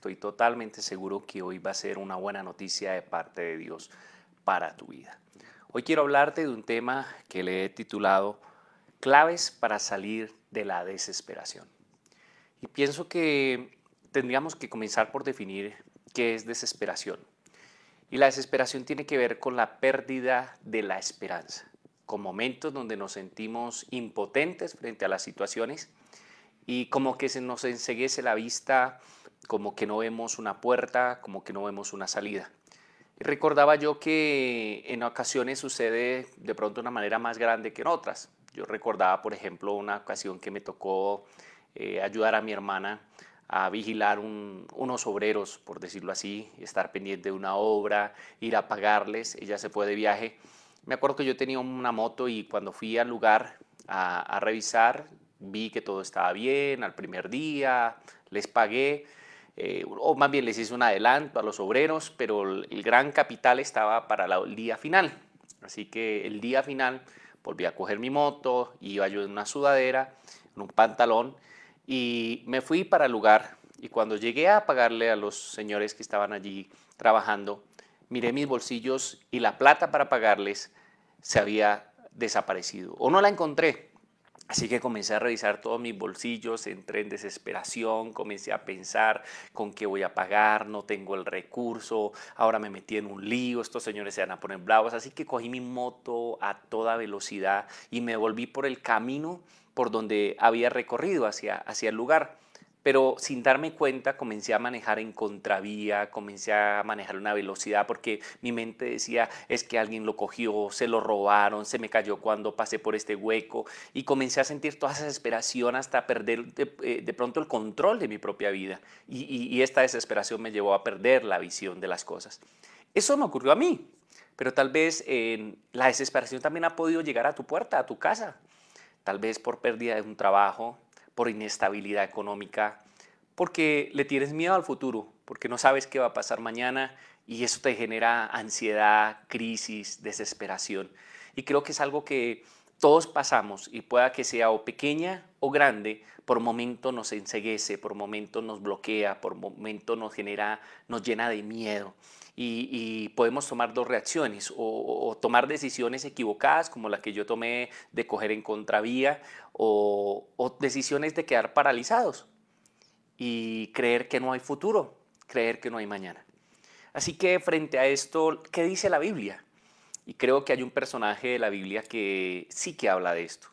Estoy totalmente seguro que hoy va a ser una buena noticia de parte de Dios para tu vida. Hoy quiero hablarte de un tema que le he titulado Claves para salir de la desesperación. Y pienso que tendríamos que comenzar por definir qué es desesperación. Y la desesperación tiene que ver con la pérdida de la esperanza, con momentos donde nos sentimos impotentes frente a las situaciones y como que se nos enceguece la vista, como que no vemos una puerta, como que no vemos una salida. Y recordaba yo que en ocasiones sucede de pronto de una manera más grande que en otras. Yo recordaba, por ejemplo, una ocasión que me tocó ayudar a mi hermana a vigilar unos obreros, por decirlo así, estar pendiente de una obra, ir a pagarles. Ella se fue de viaje. Me acuerdo que yo tenía una moto y cuando fui al lugar a revisar, vi que todo estaba bien al primer día, les pagué, o más bien les hice un adelanto a los obreros, pero el gran capital estaba para el día final. Así que el día final volví a coger mi moto, iba yo en una sudadera, en un pantalón, y me fui para el lugar. Y cuando llegué a pagarle a los señores que estaban allí trabajando, miré mis bolsillos y la plata para pagarles se había desaparecido o no la encontré. Así que comencé a revisar todos mis bolsillos, entré en desesperación, comencé a pensar con qué voy a pagar, no tengo el recurso, ahora me metí en un lío, estos señores se van a poner bravos, así que cogí mi moto a toda velocidad y me volví por el camino por donde había recorrido hacia el lugar. Pero sin darme cuenta comencé a manejar en contravía, comencé a manejar una velocidad porque mi mente decía, es que alguien lo cogió, se lo robaron, se me cayó cuando pasé por este hueco y comencé a sentir toda esa desesperación hasta perder de pronto el control de mi propia vida y esta desesperación me llevó a perder la visión de las cosas. Eso me ocurrió a mí, pero tal vez la desesperación también ha podido llegar a tu puerta, a tu casa, tal vez por pérdida de un trabajo, por inestabilidad económica, porque le tienes miedo al futuro, porque no sabes qué va a pasar mañana y eso te genera ansiedad, crisis, desesperación. Y creo que es algo que todos pasamos y pueda que sea o pequeña o grande, por momento nos enceguece, por momento nos bloquea, por momento nos llena de miedo. Y podemos tomar dos reacciones o tomar decisiones equivocadas como la que yo tomé de coger en contravía o decisiones de quedar paralizados y creer que no hay futuro, creer que no hay mañana. Así que frente a esto, ¿qué dice la Biblia? Y creo que hay un personaje de la Biblia que sí que habla de esto.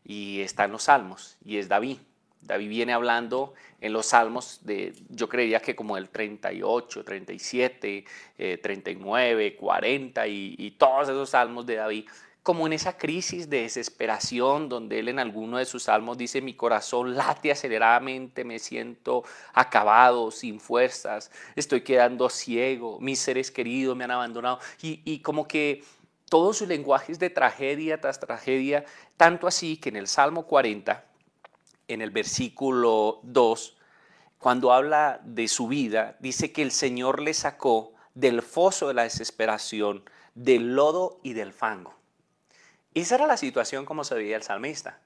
Y está en los Salmos, y es David. David viene hablando en los Salmos de, yo creería que como el 38, 37, 39, 40 y todos esos Salmos de David, como en esa crisis de desesperación donde él en alguno de sus salmos dice, mi corazón late aceleradamente, me siento acabado, sin fuerzas, estoy quedando ciego, mis seres queridos me han abandonado y como que todo su lenguaje es de tragedia tras tragedia, tanto así que en el Salmo 40, en el versículo 2, cuando habla de su vida, dice que el Señor le sacó del foso de la desesperación, del lodo y del fango. Esa era la situación como se veía el salmista.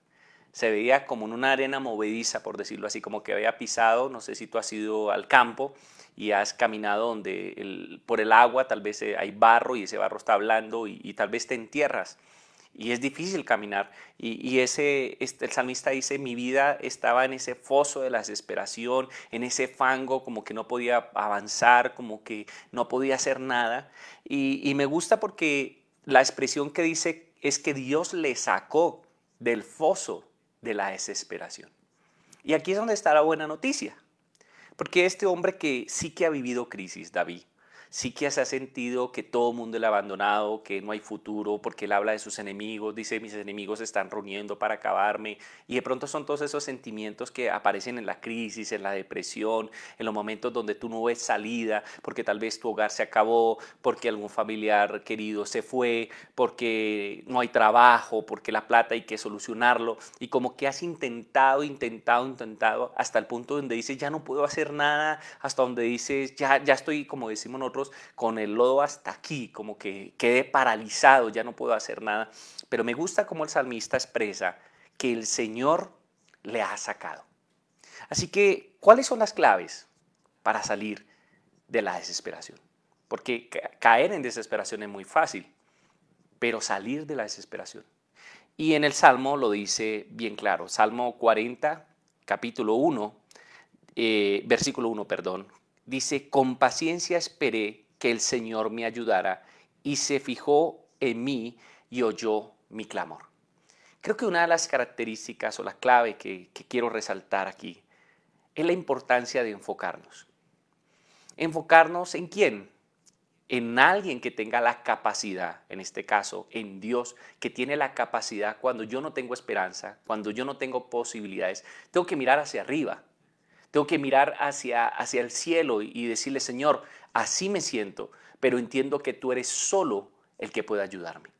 Se veía como en una arena movediza, por decirlo así, como que había pisado, no sé si tú has ido al campo y has caminado donde por el agua tal vez hay barro y ese barro está blando y tal vez te entierras. Y es difícil caminar. El salmista dice, mi vida estaba en ese foso de la desesperación, en ese fango, como que no podía avanzar, como que no podía hacer nada. Y me gusta porque la expresión que dice es que Dios le sacó del foso de la desesperación. Y aquí es donde está la buena noticia. Porque este hombre que sí que ha vivido crisis, David, sí que se ha sentido que todo el mundo le ha abandonado, que no hay futuro, porque él habla de sus enemigos, dice mis enemigos se están reuniendo para acabarme, y de pronto son todos esos sentimientos que aparecen en la crisis, en la depresión, en los momentos donde tú no ves salida, porque tal vez tu hogar se acabó, porque algún familiar querido se fue, porque no hay trabajo, porque la plata hay que solucionarlo, y como que has intentado, hasta el punto donde dices ya no puedo hacer nada, hasta donde dices ya estoy, como decimos nosotros, con el lodo hasta aquí, como que quedé paralizado, ya no puedo hacer nada. Pero me gusta cómo el salmista expresa que el Señor le ha sacado. Así que, ¿cuáles son las claves para salir de la desesperación. Porque caer en desesperación es muy fácil, pero salir de la desesperación. Y en el Salmo lo dice bien claro. Salmo 40, capítulo 1, versículo 1, perdón. Dice, con paciencia esperé que el Señor me ayudara y se fijó en mí y oyó mi clamor. Creo que una de las características o la clave que quiero resaltar aquí es la importancia de enfocarnos. ¿Enfocarnos en quién? En alguien que tenga la capacidad, en este caso, en Dios, que tiene la capacidad cuando yo no tengo esperanza, cuando yo no tengo posibilidades, tengo que mirar hacia arriba, tengo que mirar hacia el cielo y decirle, Señor, así me siento, pero entiendo que tú eres solo el que puede ayudarme.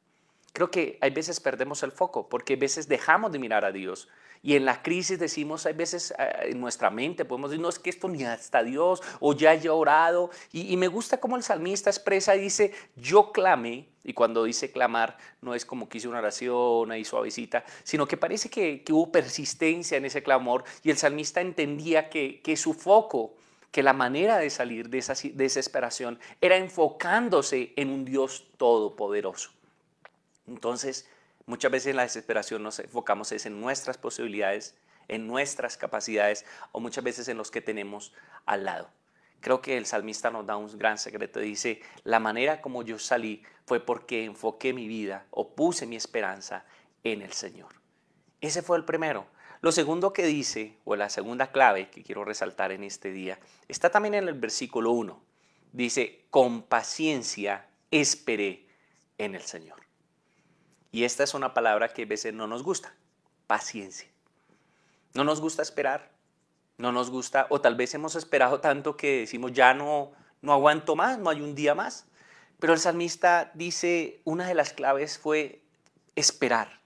Creo que hay veces perdemos el foco porque a veces dejamos de mirar a Dios y en la crisis decimos, hay veces en nuestra mente podemos decir, no, es que esto ni hasta Dios o ya he orado. Y me gusta cómo el salmista expresa y dice, yo clamé, y cuando dice clamar no es como que hice una oración ahí suavecita, sino que parece que hubo persistencia en ese clamor y el salmista entendía que su foco, que la manera de salir de esa desesperación era enfocándose en un Dios todopoderoso. Entonces, muchas veces en la desesperación nos enfocamos en nuestras posibilidades, en nuestras capacidades o muchas veces en los que tenemos al lado. Creo que el salmista nos da un gran secreto. Dice, la manera como yo salí fue porque enfoqué mi vida o puse mi esperanza en el Señor. Ese fue el primero. Lo segundo que dice, o la segunda clave que quiero resaltar en este día, está también en el versículo 1. Dice, con paciencia esperé en el Señor. Y esta es una palabra que a veces no nos gusta, paciencia. No nos gusta esperar, no nos gusta, o tal vez hemos esperado tanto que decimos ya no aguanto más, no hay un día más. Pero el salmista dice, una de las claves fue esperar.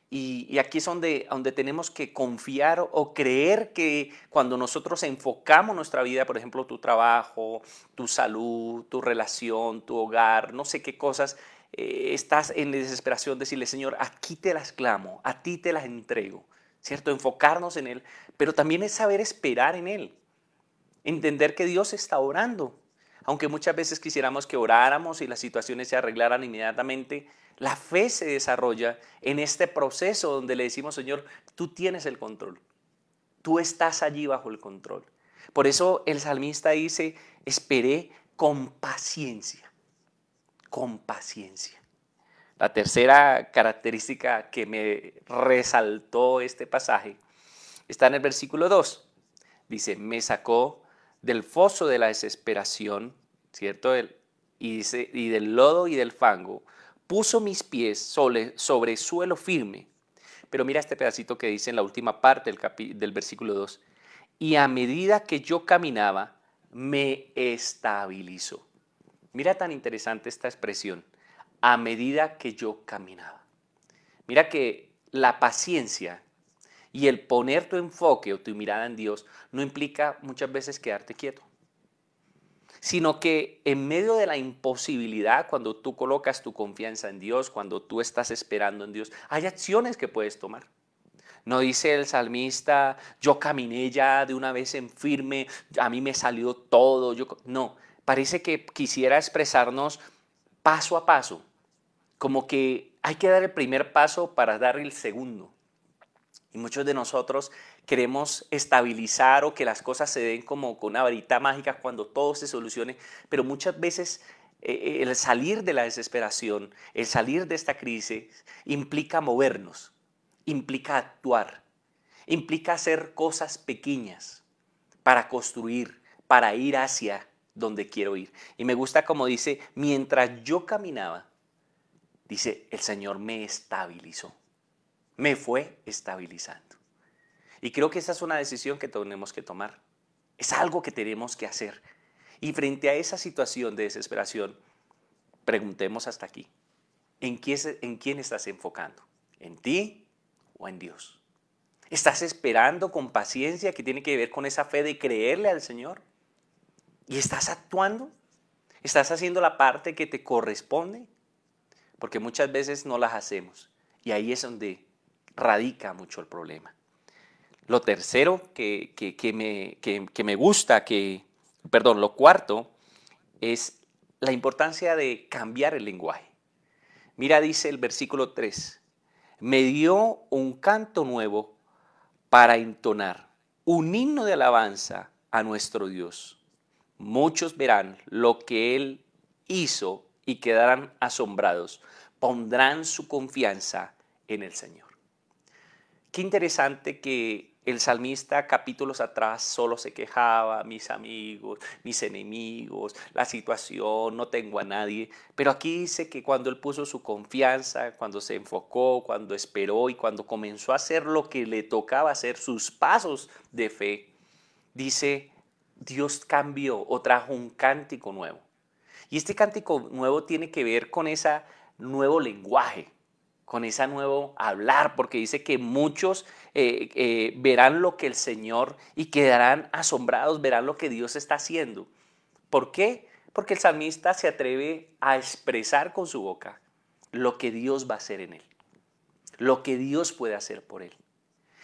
Y aquí es donde tenemos que confiar o creer que cuando nosotros enfocamos nuestra vida, por ejemplo, tu trabajo, tu salud, tu relación, tu hogar, no sé qué cosas, estás en desesperación, decirle, Señor, aquí te las clamo, a ti te las entrego, ¿cierto? Enfocarnos en Él, pero también es saber esperar en Él, entender que Dios está orando. Aunque muchas veces quisiéramos que oráramos y las situaciones se arreglaran inmediatamente, la fe se desarrolla en este proceso donde le decimos, Señor, tú tienes el control, tú estás allí bajo el control. Por eso el salmista dice, esperé con paciencia, con paciencia. La tercera característica que me resaltó este pasaje está en el versículo 2. Dice, me sacó del foso de la desesperación, ¿cierto? Y del lodo y del fango, puso mis pies sobre suelo firme. Pero mira este pedacito que dice en la última parte del versículo 2. Y a medida que yo caminaba, me estabilizó. Mira tan interesante esta expresión. A medida que yo caminaba. Mira que la paciencia y el poner tu enfoque o tu mirada en Dios no implica muchas veces quedarte quieto, sino que en medio de la imposibilidad, cuando tú colocas tu confianza en Dios, cuando tú estás esperando en Dios, hay acciones que puedes tomar. No dice el salmista, yo caminé ya de una vez en firme, a mí me salió todo. No, parece que quisiera expresarnos paso a paso, como que hay que dar el primer paso para dar el segundo. Y muchos de nosotros queremos estabilizar o que las cosas se den como con una varita mágica cuando todo se solucione, pero muchas veces el salir de la desesperación, el salir de esta crisis implica movernos, implica actuar, implica hacer cosas pequeñas para construir, para ir hacia donde quiero ir. Y me gusta como dice, mientras yo caminaba, dice, el Señor me estabilizó. Me fue estabilizando. Y creo que esa es una decisión que tenemos que tomar. Es algo que tenemos que hacer. Y frente a esa situación de desesperación, preguntemos hasta aquí. ¿En quién estás enfocando? ¿En ti o en Dios? ¿Estás esperando con paciencia que tiene que ver con esa fe de creerle al Señor? ¿Y estás actuando? ¿Estás haciendo la parte que te corresponde? Porque muchas veces no las hacemos. Y ahí es donde radica mucho el problema. Lo tercero lo cuarto es la importancia de cambiar el lenguaje. Mira, dice el versículo 3, me dio un canto nuevo para entonar, un himno de alabanza a nuestro Dios. Muchos verán lo que Él hizo y quedarán asombrados. Pondrán su confianza en el Señor. Qué interesante que el salmista capítulos atrás solo se quejaba, mis amigos, mis enemigos, la situación, no tengo a nadie. Pero aquí dice que cuando él puso su confianza, cuando se enfocó, cuando esperó y cuando comenzó a hacer lo que le tocaba hacer, sus pasos de fe, dice, Dios cambió o trajo un cántico nuevo. Y este cántico nuevo tiene que ver con ese nuevo lenguaje, con ese nuevo hablar, porque dice que muchos verán lo que el Señor y quedarán asombrados, verán lo que Dios está haciendo. ¿Por qué? Porque el salmista se atreve a expresar con su boca lo que Dios va a hacer en él, lo que Dios puede hacer por él.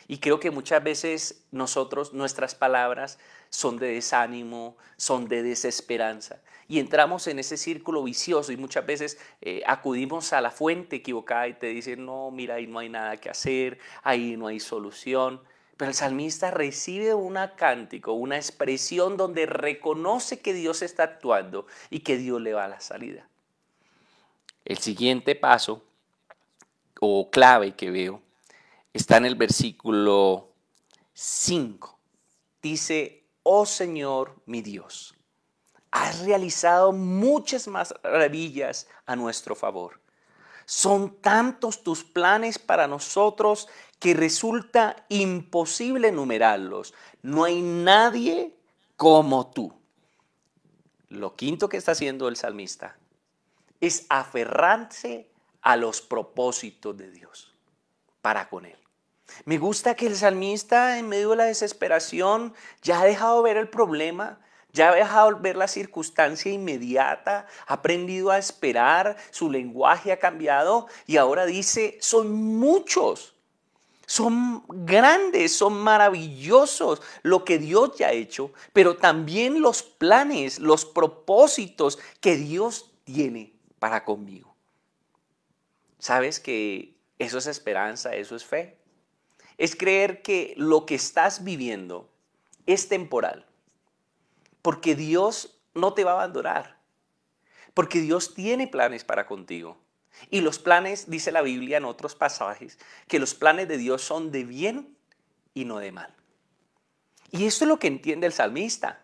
Y creo que muchas veces nuestras palabras son de desánimo, son de desesperanza. Y entramos en ese círculo vicioso y muchas veces acudimos a la fuente equivocada y te dicen, no, mira, ahí no hay nada que hacer, ahí no hay solución. Pero el salmista recibe un cántico, una expresión donde reconoce que Dios está actuando y que Dios le va a la salida. El siguiente paso o clave que veo está en el versículo 5. Dice, oh Señor mi Dios, has realizado muchas maravillas a nuestro favor. Son tantos tus planes para nosotros que resulta imposible enumerarlos. No hay nadie como tú. Lo quinto que está haciendo el salmista es aferrarse a los propósitos de Dios para con él. Me gusta que el salmista en medio de la desesperación ya ha dejado ver el problema, ya ha dejado ver la circunstancia inmediata, ha aprendido a esperar, su lenguaje ha cambiado y ahora dice, son muchos, son grandes, son maravillosos lo que Dios ya ha hecho, pero también los planes, los propósitos que Dios tiene para conmigo. ¿Sabes que eso es esperanza, eso es fe? Es creer que lo que estás viviendo es temporal, porque Dios no te va a abandonar, porque Dios tiene planes para contigo. Y los planes, dice la Biblia en otros pasajes, que los planes de Dios son de bien y no de mal. Y eso es lo que entiende el salmista,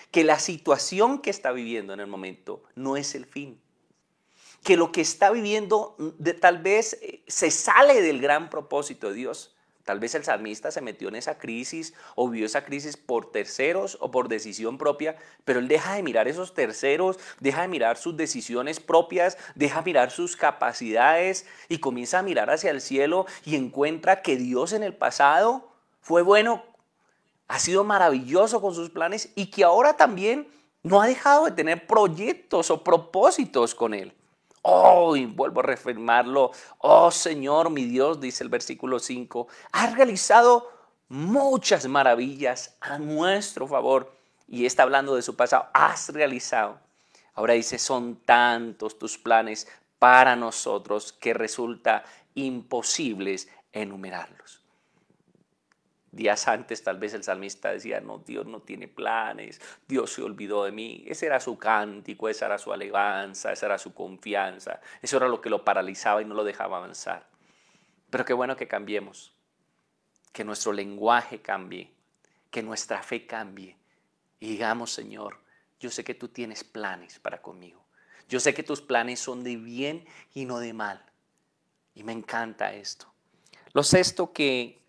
que la situación que está viviendo en el momento no es el fin, que lo que está viviendo tal vez se sale del gran propósito de Dios. Tal vez el salmista se metió en esa crisis o vivió esa crisis por terceros o por decisión propia, pero él deja de mirar esos terceros, deja de mirar sus decisiones propias, deja de mirar sus capacidades y comienza a mirar hacia el cielo y encuentra que Dios en el pasado fue bueno, ha sido maravilloso con sus planes y que ahora también no ha dejado de tener proyectos o propósitos con él. Oh, y vuelvo a reafirmarlo. Oh Señor, mi Dios, dice el versículo 5, has realizado muchas maravillas a nuestro favor. Y está hablando de su pasado. Has realizado. Ahora dice, son tantos tus planes para nosotros que resulta imposibles enumerarlos. Días antes tal vez el salmista decía, no, Dios no tiene planes, Dios se olvidó de mí. Ese era su cántico, esa era su alabanza, esa era su confianza. Eso era lo que lo paralizaba y no lo dejaba avanzar. Pero qué bueno que cambiemos, que nuestro lenguaje cambie, que nuestra fe cambie. Y digamos, Señor, yo sé que tú tienes planes para conmigo. Yo sé que tus planes son de bien y no de mal. Y me encanta esto. Lo sexto que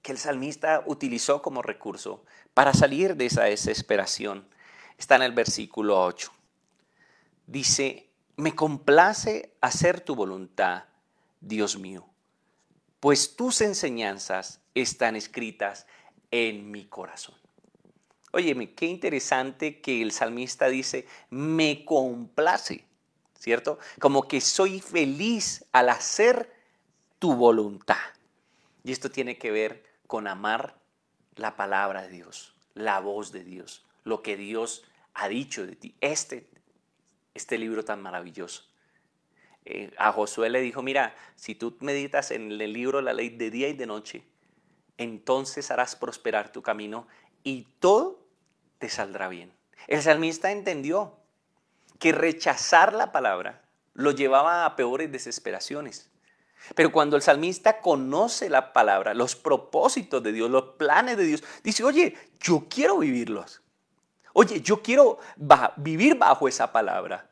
el salmista utilizó como recurso para salir de esa desesperación está en el versículo 8. Dice, me complace hacer tu voluntad, Dios mío, pues tus enseñanzas están escritas en mi corazón. Óyeme, qué interesante que el salmista dice, me complace, ¿cierto? Como que soy feliz al hacer tu voluntad. Y esto tiene que ver con amar la palabra de Dios, la voz de Dios, lo que Dios ha dicho de ti. Este libro tan maravilloso. A Josué le dijo, mira, si tú meditas en el libro de la ley de día y de noche, entonces harás prosperar tu camino y todo te saldrá bien. El salmista entendió que rechazar la palabra lo llevaba a peores desesperaciones. Pero cuando el salmista conoce la palabra, los propósitos de Dios, los planes de Dios, dice, oye, yo quiero vivirlos. Oye, yo quiero vivir bajo esa palabra.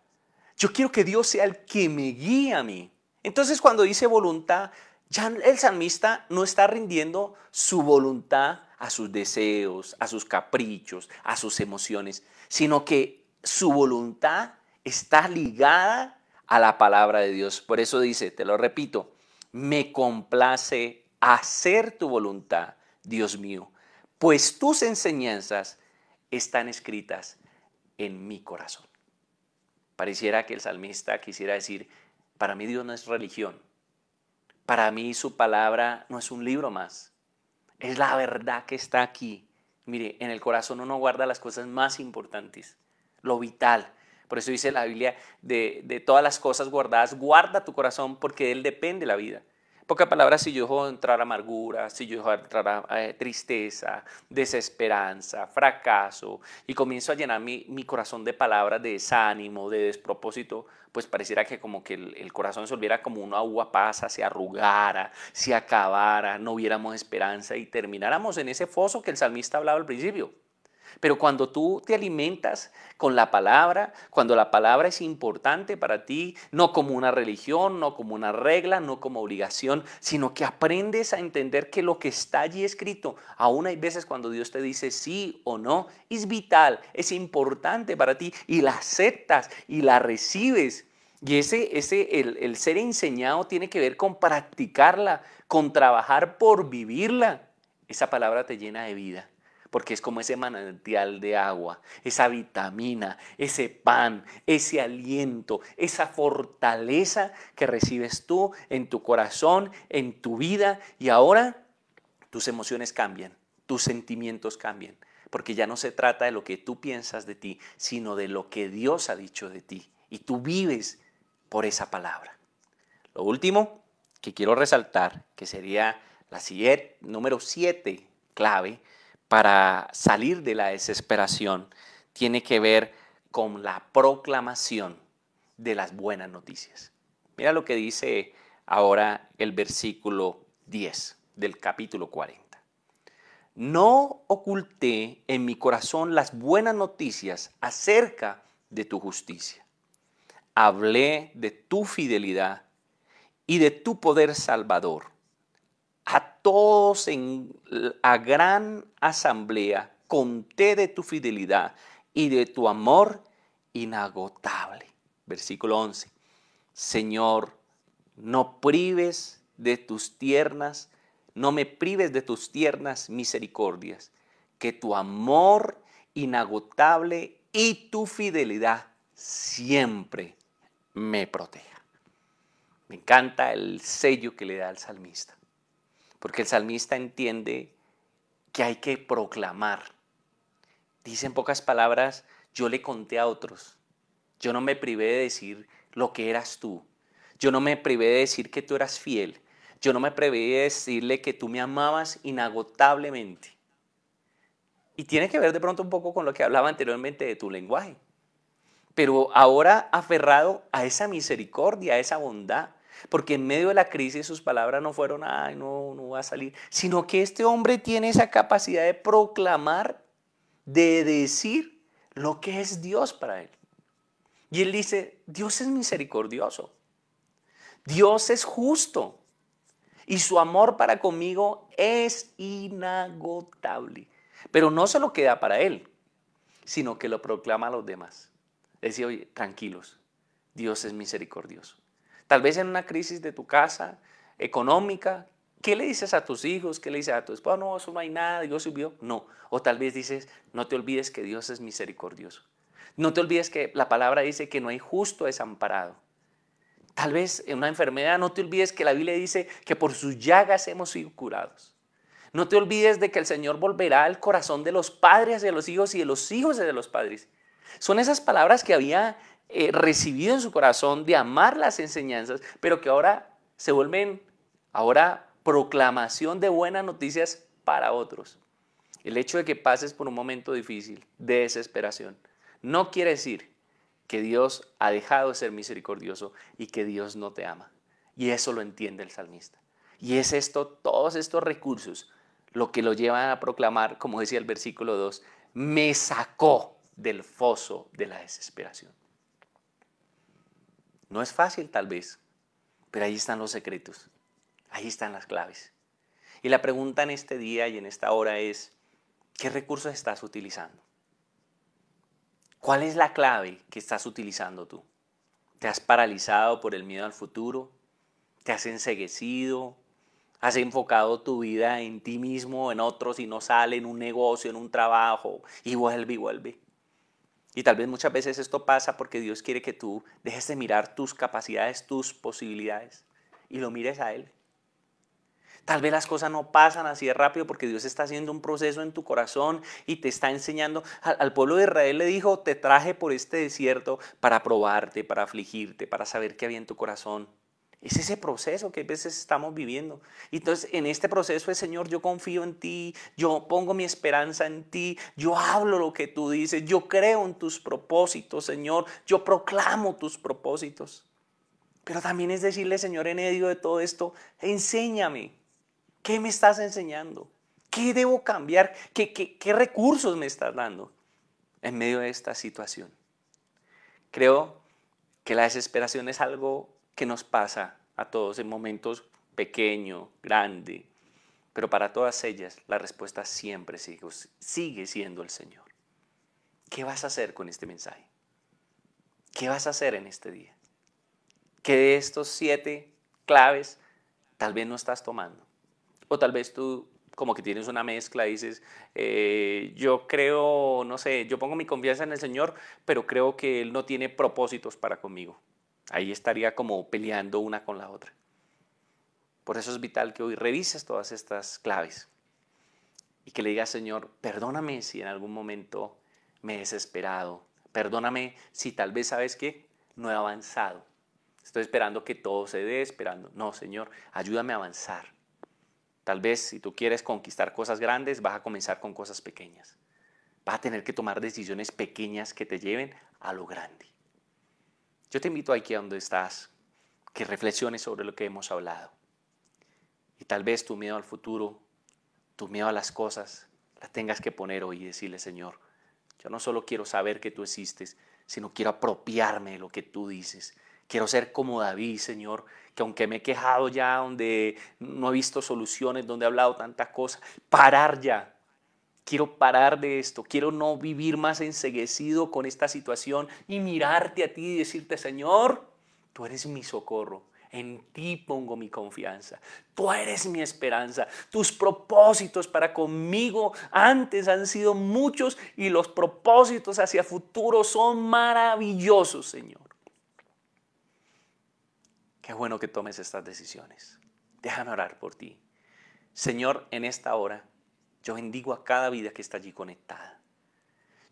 Yo quiero que Dios sea el que me guíe a mí. Entonces cuando dice voluntad, ya el salmista no está rindiendo su voluntad a sus deseos, a sus caprichos, a sus emociones, sino que su voluntad está ligada a la palabra de Dios. Por eso dice, te lo repito, me complace hacer tu voluntad, Dios mío, pues tus enseñanzas están escritas en mi corazón. Pareciera que el salmista quisiera decir, para mí Dios no es religión, para mí su palabra no es un libro más, es la verdad que está aquí. Mire, en el corazón uno guarda las cosas más importantes, lo vital. Por eso dice la Biblia, de todas las cosas guardadas, guarda tu corazón porque de él depende la vida. En pocas palabras, si yo dejo entrar amargura, si yo dejo entrar tristeza, desesperanza, fracaso, y comienzo a llenar mi corazón de palabras de desánimo, de despropósito, pues pareciera que como que el corazón se volviera como una uva pasa, se arrugara, se acabara, no viéramos esperanza y termináramos en ese foso que el salmista hablaba al principio. Pero cuando tú te alimentas con la palabra, cuando la palabra es importante para ti, no como una religión, no como una regla, no como obligación, sino que aprendes a entender que lo que está allí escrito, aún hay veces cuando Dios te dice sí o no, es vital, es importante para ti y la aceptas y la recibes. Y el ser enseñado tiene que ver con practicarla, con trabajar por vivirla. Esa palabra te llena de vida. Porque es como ese manantial de agua, esa vitamina, ese pan, ese aliento, esa fortaleza que recibes tú en tu corazón, en tu vida. Y ahora tus emociones cambian, tus sentimientos cambian. Porque ya no se trata de lo que tú piensas de ti, sino de lo que Dios ha dicho de ti. Y tú vives por esa palabra. Lo último que quiero resaltar, que sería la siguiente, número 7, clave, para salir de la desesperación, tiene que ver con la proclamación de las buenas noticias. Mira lo que dice ahora el versículo 10 del capítulo 40. No oculté en mi corazón las buenas noticias acerca de tu justicia. Hablé de tu fidelidad y de tu poder salvador. A todos a gran asamblea conté de tu fidelidad y de tu amor inagotable. Versículo 11. Señor, no me prives de tus tiernas misericordias, que tu amor inagotable y tu fidelidad siempre me proteja. Me encanta el sello que le da al salmista. Porque el salmista entiende que hay que proclamar. Dice en pocas palabras, yo le conté a otros. Yo no me privé de decir lo que eras tú. Yo no me privé de decir que tú eras fiel. Yo no me privé de decirle que tú me amabas inagotablemente. Y tiene que ver de pronto un poco con lo que hablaba anteriormente de tu lenguaje. Pero ahora aferrado a esa misericordia, a esa bondad. Porque en medio de la crisis sus palabras no fueron, ay, no va a salir, sino que este hombre tiene esa capacidad de proclamar, de decir lo que es Dios para él. Y él dice, Dios es misericordioso, Dios es justo y su amor para conmigo es inagotable. Pero no se lo queda para él, sino que lo proclama a los demás. Decía, oye, tranquilos, Dios es misericordioso. Tal vez en una crisis de tu casa, económica, ¿qué le dices a tus hijos? ¿Qué le dices a tu esposa? No, eso no hay nada, Dios subió. No. O tal vez dices, no te olvides que Dios es misericordioso. No te olvides que la palabra dice que no hay justo desamparado. Tal vez en una enfermedad, no te olvides que la Biblia dice que por sus llagas hemos sido curados. No te olvides de que el Señor volverá el corazón de los padres hacia los hijos y de los hijos hacia los padres. Son esas palabras que había recibido en su corazón de amar las enseñanzas, pero que ahora se vuelven proclamación de buenas noticias para otros. El hecho de que pases por un momento difícil, de desesperación, no quiere decir que Dios ha dejado de ser misericordioso y que Dios no te ama. Y eso lo entiende el salmista. Y es todos estos recursos, lo que lo llevan a proclamar, como decía el versículo 2, me sacó del foso de la desesperación. No es fácil tal vez, pero ahí están los secretos, ahí están las claves. Y la pregunta en este día y en esta hora es, ¿qué recursos estás utilizando? ¿Cuál es la clave que estás utilizando tú? ¿Te has paralizado por el miedo al futuro? ¿Te has enceguecido? ¿Has enfocado tu vida en ti mismo, en otros y no sale, en un negocio, en un trabajo y vuelve y vuelve? Y tal vez muchas veces esto pasa porque Dios quiere que tú dejes de mirar tus capacidades, tus posibilidades y lo mires a Él. Tal vez las cosas no pasan así de rápido porque Dios está haciendo un proceso en tu corazón y te está enseñando. Al pueblo de Israel le dijo, te traje por este desierto para probarte, para afligirte, para saber qué había en tu corazón. Es ese proceso que a veces estamos viviendo. Y entonces en este proceso es, Señor, yo confío en ti, yo pongo mi esperanza en ti, yo hablo lo que tú dices, yo creo en tus propósitos, Señor, yo proclamo tus propósitos. Pero también es decirle, Señor, en medio de todo esto, enséñame. ¿Qué me estás enseñando? ¿Qué debo cambiar? ¿Qué recursos me estás dando en medio de esta situación? Creo que la desesperación es algo que nos pasa a todos en momentos pequeño, grande, pero para todas ellas la respuesta siempre sigue siendo el Señor. ¿Qué vas a hacer con este mensaje? ¿Qué vas a hacer en este día? ¿Qué de estos 7 claves tal vez no estás tomando? O tal vez tú como que tienes una mezcla y dices, yo creo, no sé, yo pongo mi confianza en el Señor, pero creo que Él no tiene propósitos para conmigo. Ahí estaría como peleando una con la otra. Por eso es vital que hoy revises todas estas claves y que le digas, Señor, perdóname si en algún momento me he desesperado. Perdóname si tal vez, ¿sabes qué? No he avanzado. Estoy esperando que todo se dé, esperando. No, Señor, ayúdame a avanzar. Tal vez si tú quieres conquistar cosas grandes, vas a comenzar con cosas pequeñas. Vas a tener que tomar decisiones pequeñas que te lleven a lo grande. Yo te invito aquí a donde estás, que reflexiones sobre lo que hemos hablado. Y tal vez tu miedo al futuro, tu miedo a las cosas, las tengas que poner hoy y decirle, Señor, yo no solo quiero saber que tú existes, sino quiero apropiarme de lo que tú dices. Quiero ser como David, Señor, que aunque me he quejado ya, donde no he visto soluciones, donde he hablado tantas cosas, parar ya. Quiero parar de esto, quiero no vivir más enceguecido con esta situación y mirarte a ti y decirte, Señor, tú eres mi socorro. En ti pongo mi confianza. Tú eres mi esperanza. Tus propósitos para conmigo antes han sido muchos y los propósitos hacia futuro son maravillosos, Señor. Qué bueno que tomes estas decisiones. Déjame orar por ti. Señor, en esta hora, yo bendigo a cada vida que está allí conectada.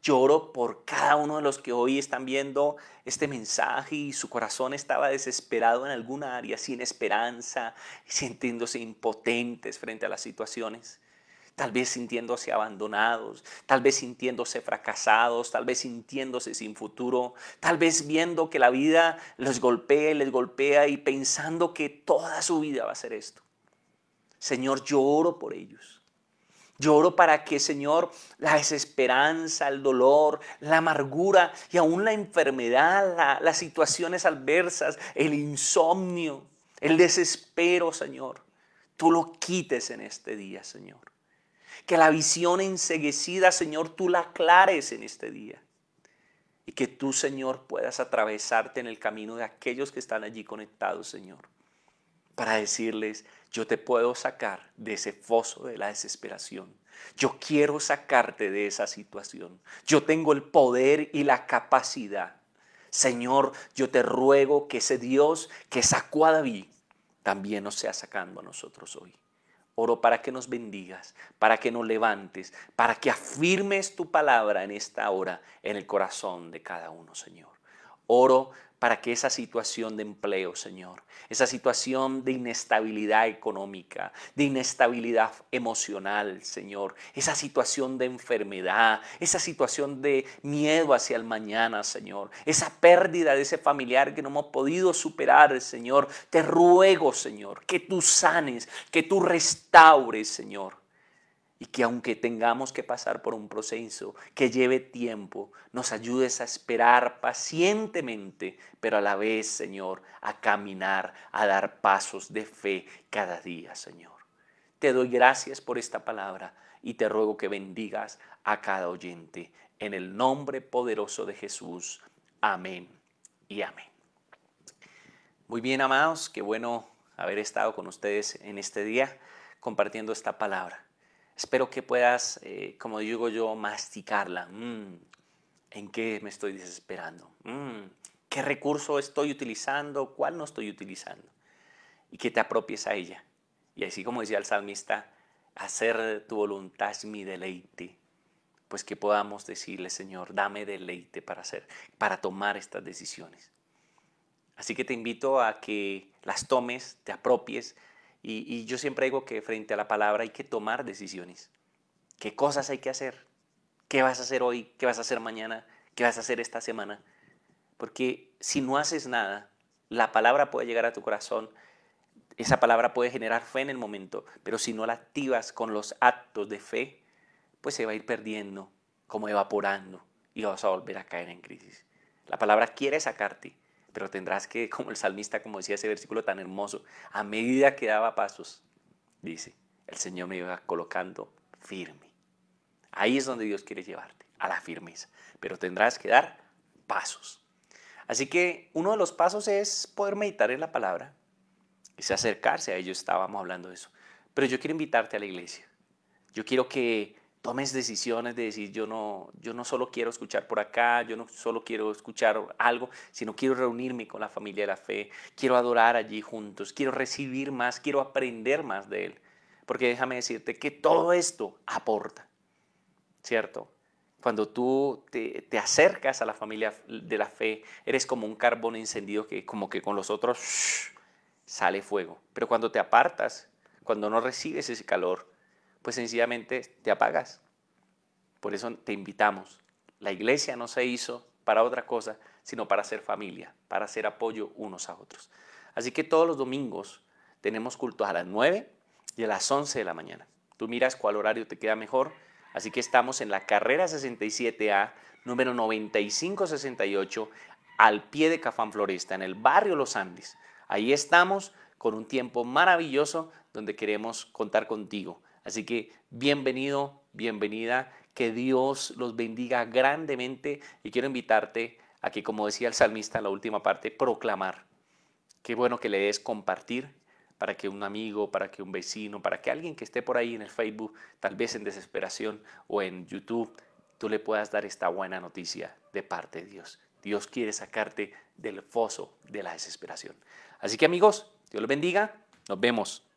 Yo oro por cada uno de los que hoy están viendo este mensaje y su corazón estaba desesperado en alguna área, sin esperanza, sintiéndose impotentes frente a las situaciones. Tal vez sintiéndose abandonados, tal vez sintiéndose fracasados, tal vez sintiéndose sin futuro, tal vez viendo que la vida les golpea y pensando que toda su vida va a ser esto. Señor, yo oro por ellos. Yo oro para que, Señor, la desesperanza, el dolor, la amargura y aún la enfermedad, las situaciones adversas, el insomnio, el desespero, Señor, tú lo quites en este día, Señor. Que la visión enceguecida, Señor, tú la aclares en este día. Y que tú, Señor, puedas atravesarte en el camino de aquellos que están allí conectados, Señor, para decirles, yo te puedo sacar de ese foso de la desesperación. Yo quiero sacarte de esa situación. Yo tengo el poder y la capacidad. Señor, yo te ruego que ese Dios que sacó a David también nos sea sacando a nosotros hoy. Oro para que nos bendigas, para que nos levantes, para que afirmes tu palabra en esta hora en el corazón de cada uno, Señor. Oro para que esa situación de empleo, Señor, esa situación de inestabilidad económica, de inestabilidad emocional, Señor, esa situación de enfermedad, esa situación de miedo hacia el mañana, Señor, esa pérdida de ese familiar que no hemos podido superar, Señor, te ruego, Señor, que tú sanes, que tú restaures, Señor. Y que aunque tengamos que pasar por un proceso que lleve tiempo, nos ayudes a esperar pacientemente, pero a la vez, Señor, a caminar, a dar pasos de fe cada día, Señor. Te doy gracias por esta palabra y te ruego que bendigas a cada oyente. En el nombre poderoso de Jesús. Amén y amén. Muy bien, amados, qué bueno haber estado con ustedes en este día compartiendo esta palabra. Espero que puedas, como digo yo, masticarla. ¿En qué me estoy desesperando? ¿Qué recurso estoy utilizando? ¿Cuál no estoy utilizando? Y que te apropies a ella. Y así como decía el salmista, hacer tu voluntad es mi deleite. Pues que podamos decirle, Señor, dame deleite para tomar estas decisiones. Así que te invito a que las tomes, te apropies. Y yo siempre digo que frente a la palabra hay que tomar decisiones. ¿Qué cosas hay que hacer? ¿Qué vas a hacer hoy? ¿Qué vas a hacer mañana? ¿Qué vas a hacer esta semana? Porque si no haces nada, la palabra puede llegar a tu corazón. Esa palabra puede generar fe en el momento, pero si no la activas con los actos de fe, pues se va a ir perdiendo, como evaporando, y vas a volver a caer en crisis. La palabra quiere sacarte, pero tendrás que, como el salmista, como decía ese versículo tan hermoso, a medida que daba pasos, dice, el Señor me iba colocando firme. Ahí es donde Dios quiere llevarte, a la firmeza, pero tendrás que dar pasos. Así que uno de los pasos es poder meditar en la palabra, es acercarse a ello, estábamos hablando de eso. Pero yo quiero invitarte a la iglesia. Yo quiero que tomes decisiones de decir, yo no solo quiero escuchar por acá, yo no solo quiero escuchar algo, sino quiero reunirme con la familia de la fe, quiero adorar allí juntos, quiero recibir más, quiero aprender más de Él. Porque déjame decirte que todo esto aporta, ¿cierto? Cuando tú te acercas a la familia de la fe, eres como un carbón encendido que como que con los otros sale fuego. Pero cuando te apartas, cuando no recibes ese calor, pues sencillamente te apagas. Por eso te invitamos. La iglesia no se hizo para otra cosa, sino para ser familia, para hacer apoyo unos a otros. Así que todos los domingos tenemos cultos a las 9 y a las 11 de la mañana. Tú miras cuál horario te queda mejor. Así que estamos en la carrera 67A, número 9568, al pie de Cafán Floresta, en el barrio Los Andes. Ahí estamos con un tiempo maravilloso donde queremos contar contigo. Así que bienvenido, bienvenida, que Dios los bendiga grandemente y quiero invitarte a que, como decía el salmista en la última parte, proclamar. Qué bueno que le des compartir para que un amigo, para que un vecino, para que alguien que esté por ahí en el Facebook, tal vez en desesperación o en YouTube, tú le puedas dar esta buena noticia de parte de Dios. Dios quiere sacarte del foso de la desesperación. Así que amigos, Dios los bendiga. Nos vemos.